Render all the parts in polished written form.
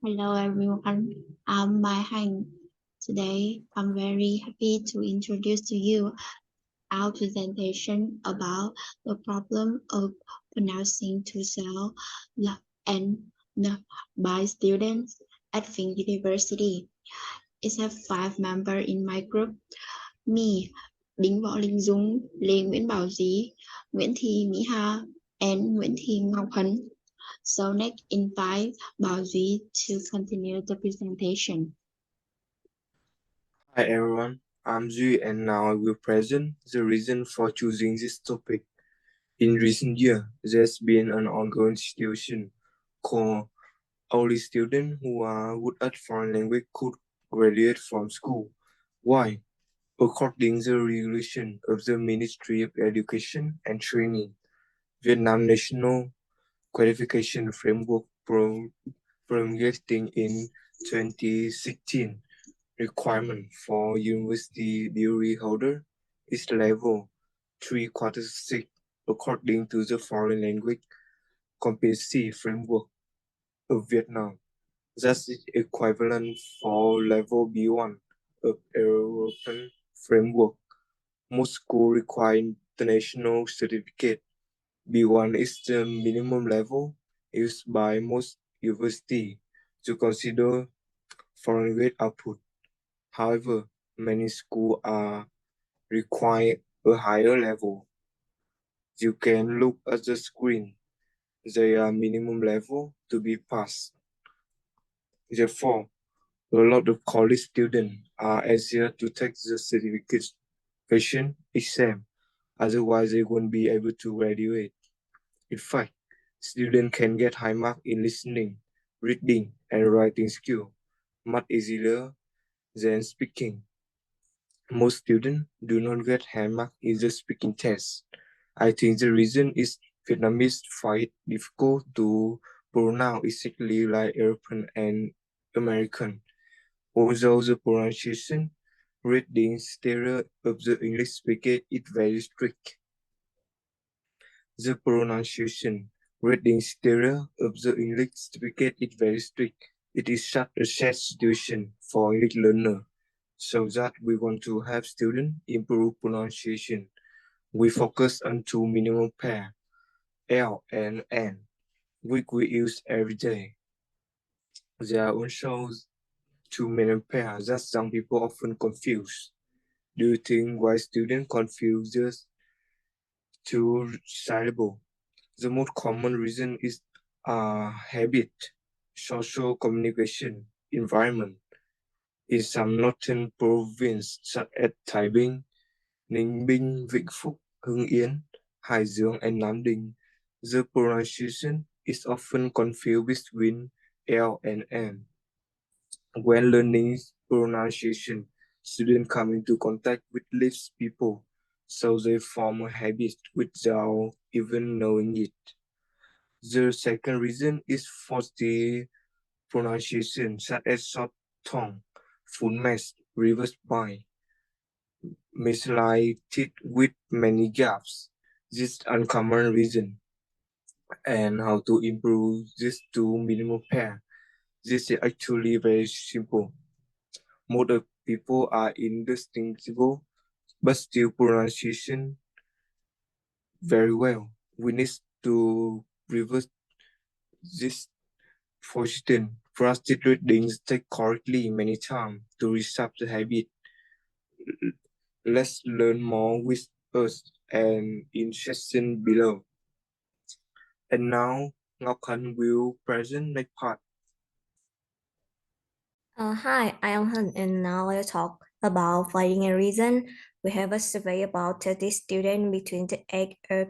Hello everyone, I'm Mai Hanh. Today, I'm very happy to introduce to you our presentation about the problem of pronouncing to sound L and N by students at Vinh University. It has 5 members in my group. Me, Đinh Võ Linh Dung, Lê Nguyễn Bảo Dí, Nguyễn Thị Mỹ Hà, and Nguyễn Thị Ngọc Hân. So next invite Bảo Duy to continue the presentation. Hi everyone, I'm Duy and now I will present the reason for choosing this topic. In recent years, there's been an ongoing situation called only students who are good at foreign language could graduate from school. Why? According to the regulation of the Ministry of Education and Training, Vietnam National Qualification Framework promulgating in 2016 requirement for university degree holder is level 3/6 according to the foreign language competency framework of Vietnam. That is equivalent for level B1 of European framework. Most schools require international certificate. B1 is the minimum level used by most universities to consider foreign language output. However, many schools are require a higher level. You can look at the screen. They are minimum level to be passed. Therefore, a lot of college students are easier to take the certification exam. Otherwise, they won't be able to graduate. In fact, students can get high marks in listening, reading, and writing skill much easier than speaking. Most students do not get high marks in the speaking test. I think the reason is Vietnamese find it difficult to pronounce exactly like European and American. Although the pronunciation reading style of the English speaker is very strict. The pronunciation reading style of the English speaker is very strict. It is such a sad situation for English learner. So that we want to have students improve pronunciation. We focus on two minimum pair, L and N, which we use every day. There are also two minimum pairs that some people often confuse. Do you think why students confuse these two syllables? The most common reason is habit, social communication, environment. In some northern provinces such as Thái Bình, Ninh Bình, Vĩnh Phúc, Hưng Yên, Hải Dương, and Nam Định, the pronunciation is often confused between L and N. When learning pronunciation, students come into contact with lips people, so they form a habit without even knowing it. The second reason is faulty pronunciation, such as short tongue, full mess, reverse bind, misaligned with many gaps. This uncommon reason and how to improve this to minimum pair. This is actually very simple. Most of people are indistinguishable, but still pronunciation very well. We need to reverse this position. Frustrated readings take correctly many times to reset the habit. Let's learn more with us and in session below. And now, Ngọc Hân will present next part. Hi, I am Han, and now I'll talk about finding a reason. We have a survey about 30 students between the age of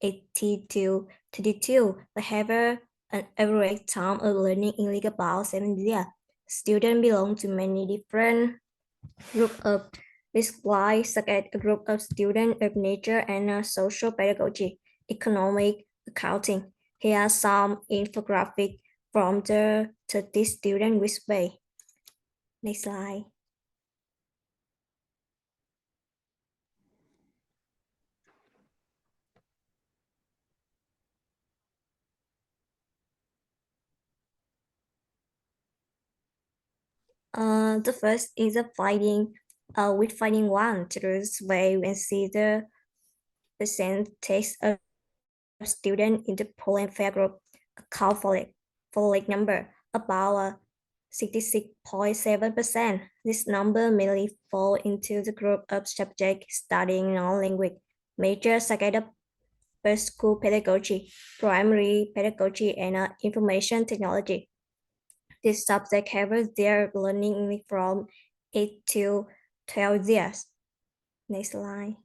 18 to 32. They have an average time of learning English about 7 years. Students belong to many different groups of disciplines, such as a group of students of nature and social pedagogy, economic, accounting. Here are some infographics from the 30 student survey. Next slide. The first is a finding with finding one to survey and see the percentage of students in the pool and fair group account for like number about 66.7%. This number mainly fall into the group of subjects studying non-language majors such as school pedagogy, primary pedagogy, and information technology. This subject covers their learning from 8 to 12 years. Next slide.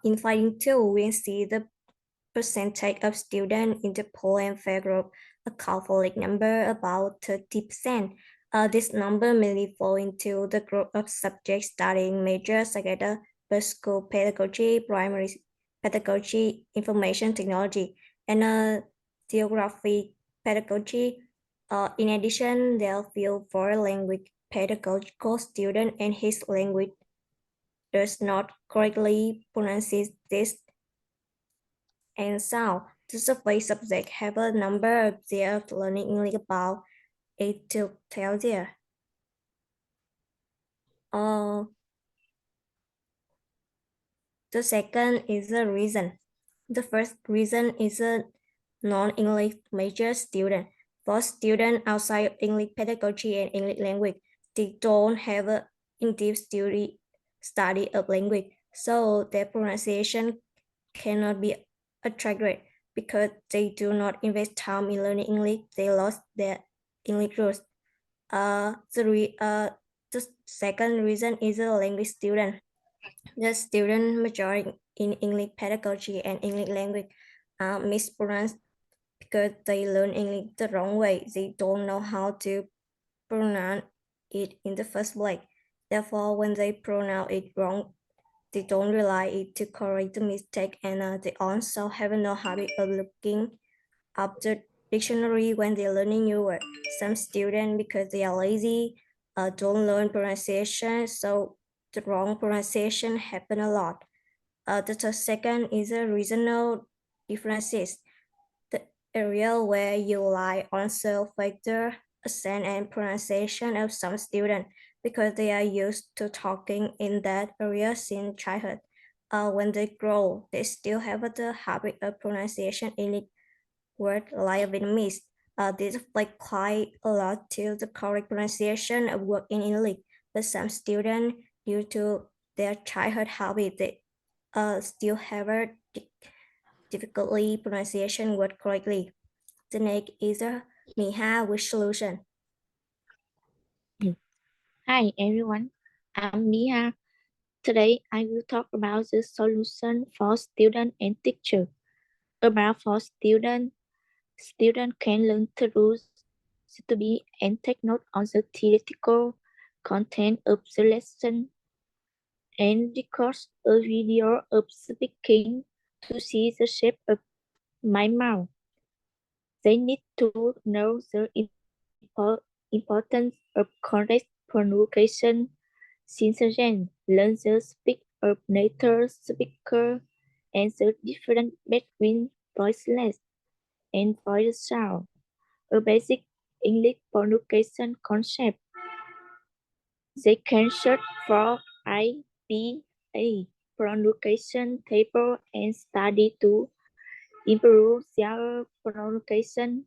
In finding two, we see the percentage of students in the pool and fair group account for like number about 30%. This number mainly fall into the group of subjects studying majors such as school pedagogy, primary pedagogy, information technology, and geography pedagogy. In addition, there are few foreign language pedagogical student and his language does not correctly pronounce this and sound. The survey subject have a number of years learning English about 8 to 12 years. The second is the reason. The first reason is a non-English major student. For students outside of English pedagogy and English language, they don't have a in-depth study of language, so their pronunciation cannot be attractive because they do not invest time in learning English. They lost their English roots. The second reason is a language student. The student majoring in English pedagogy and English language mispronounced because they learn English the wrong way. They don't know how to pronounce it in the first place. Therefore, when they pronounce it wrong, they don't rely it to correct the mistake, and they also have no habit of looking up the dictionary when they're learning new word. Some students, because they are lazy, don't learn pronunciation, so the wrong pronunciation happen a lot. The second is a regional differences. The area where you rely on self-factor, accent, and pronunciation of some students because they are used to talking in that area since childhood. When they grow, they still have the habit of pronunciation in it word like Vietnamese. This apply quite a lot to the correct pronunciation of word in English, but some students, due to their childhood habit, they still have a difficulty pronunciation word correctly. The next is Miha with solution. Hi everyone, I'm Mia. Today I will talk about the solution for student and teacher. About for student can learn the rules to be and take note on the theoretical content of the lesson and record a video of speaking to see the shape of my mouth. They need to know the importance of correct pronunciation, since then learn the speak of native speaker and the difference between voiceless and voice sound, a basic English pronunciation concept. They can search for IPA pronunciation table and study to improve their pronunciation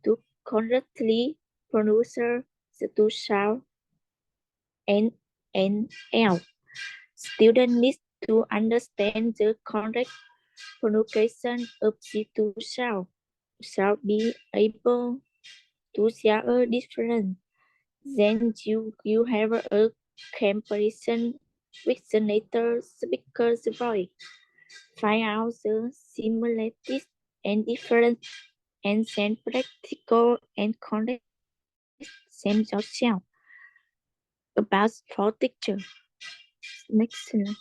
to correctly pronounce the two sounds N and L. Students need to understand the correct pronunciation of the two sounds, shall be able to tell a difference. Then you have a comparison with the native speaker's voice. Find out the similarities and difference and then practical and correct them yourself. About for teacher. Next slide.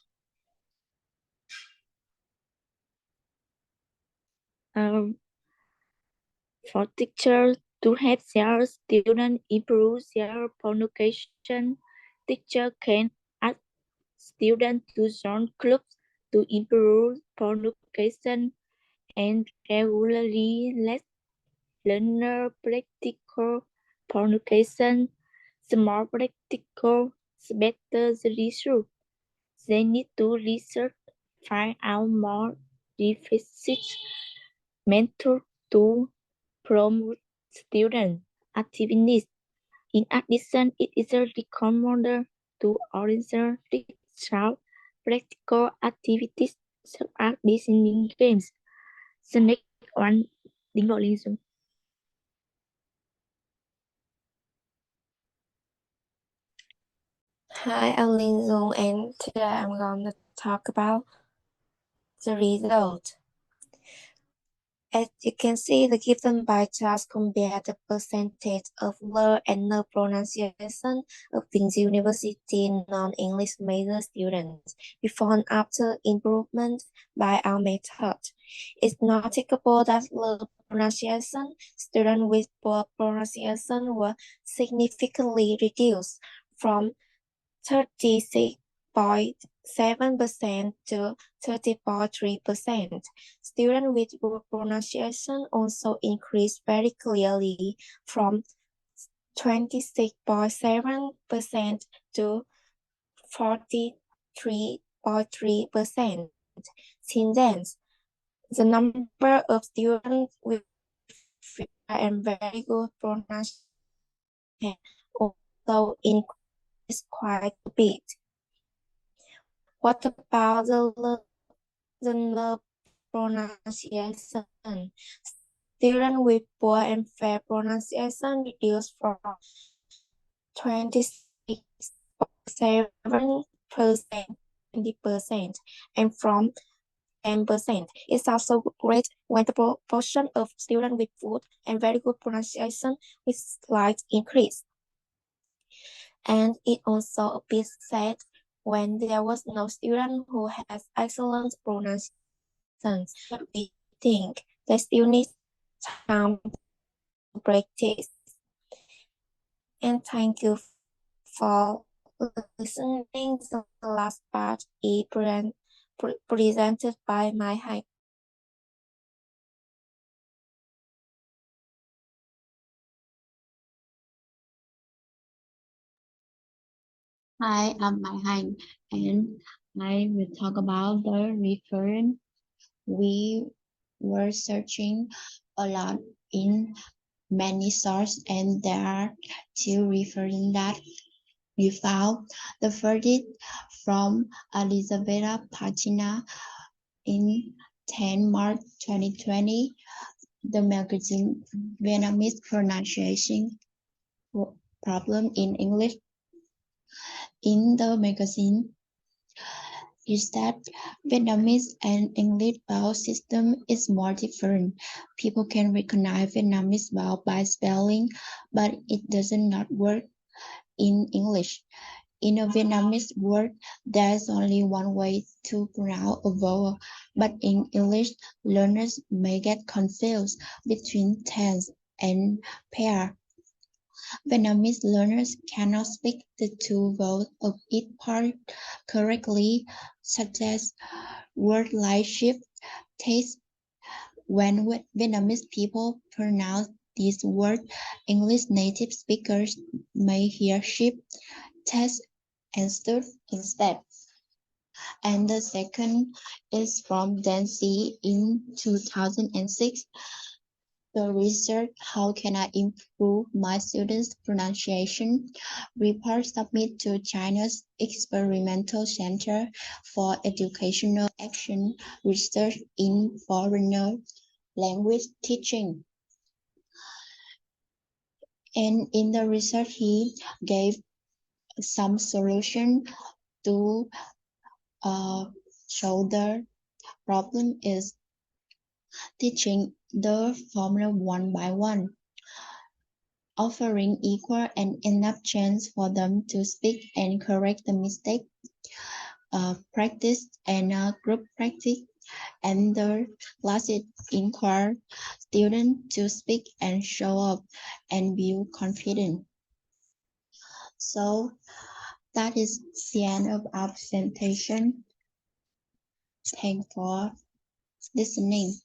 For teachers to help their students improve their pronunciation, teacher can ask students to join clubs to improve pronunciation and regularly let learner practical pronunciation. The more practical, the better the result. They need to research, find out more deficits, mentor to promote student activities. In addition, it is recommended to organize short practical activities such as designing games. The next one, Đinh Bộ Linh Dung. Hi, I'm Lin Dung, and today I'm going to talk about the result. As you can see, the given by chart compare the percentage of learn and no pronunciation of Queen's University non-English major students before and after improvement by our method. It's noticeable that low pronunciation students with poor pronunciation were significantly reduced from 36.7% to 30.3%. Students with poor pronunciation also increased very clearly from 26.7% to 43.3%. Since then, the number of students with fair and very good pronunciation also increased quite a bit. What about the pronunciation? Students with poor and fair pronunciation reduced from 26.7% to 20%, and from 10%. It's also great when the proportion of students with good and very good pronunciation with slight increase. And it also a bit sad when there was no student who has excellent pronunciation. But we think they still need time to practice. And thank you for listening. The last part is presented by Mai Hạnh. Hi, I'm Mai Hạnh, and I will talk about the reference. We were searching a lot in many sources, and there are two references that we found. The first is from Elizaveta Pachina in 10 March 2020, the magazine Vietnamese pronunciation problem in English. In the magazine, it said Vietnamese and English vowel system is more different. People can recognize Vietnamese vowel by spelling, but it does not work in English. In a Vietnamese word, there is only one way to pronounce a vowel, but in English, learners may get confused between tense and pair. Vietnamese learners cannot speak the two vowels of each part correctly, such as words like shift, taste. When Vietnamese people pronounce these words, English native speakers may hear shift, taste, and stood instead. And the second is from Dancy in 2006. The research, How Can I Improve My Students' Pronunciation? Report submitted to China's Experimental Center for Educational Action Research in Foreigner Language Teaching. And in the research, he gave some solution to show the problem is teaching the formula one by one, offering equal and enough chance for them to speak and correct the mistake, practice and group practice, and the last is encourage students to speak and show up and build confidence. So that is the end of our presentation. Thanks for listening.